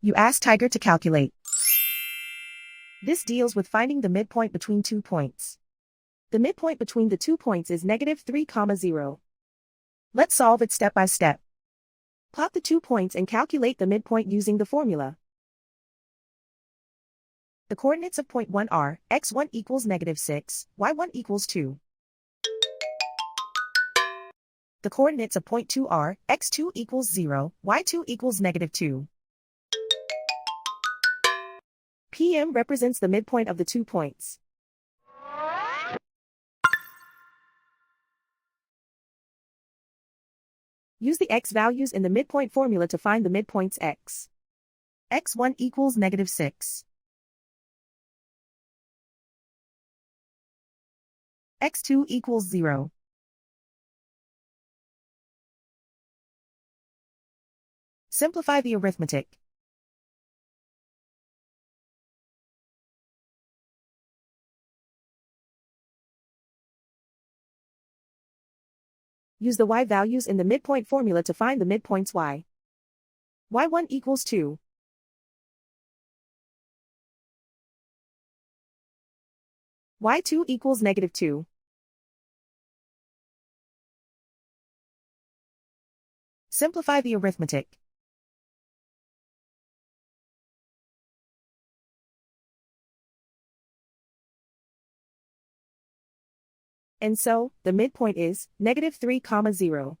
You ask Tiger to calculate. This deals with finding the midpoint between 2 points. The midpoint between the 2 points is -3, 0. Let's solve it step by step. Plot the 2 points and calculate the midpoint using the formula. The coordinates of point 1 are, x1 equals -6, y1 equals 2. The coordinates of point 2 are, x2 equals 0, y2 equals -2. PM represents the midpoint of the 2 points. Use the x values in the midpoint formula to find the midpoints x. x1 equals -6. x2 equals 0. Simplify the arithmetic. Use the y values in the midpoint formula to find the midpoints y. y1 equals 2. y2 equals -2. Simplify the arithmetic. And so, the midpoint is -3, 0.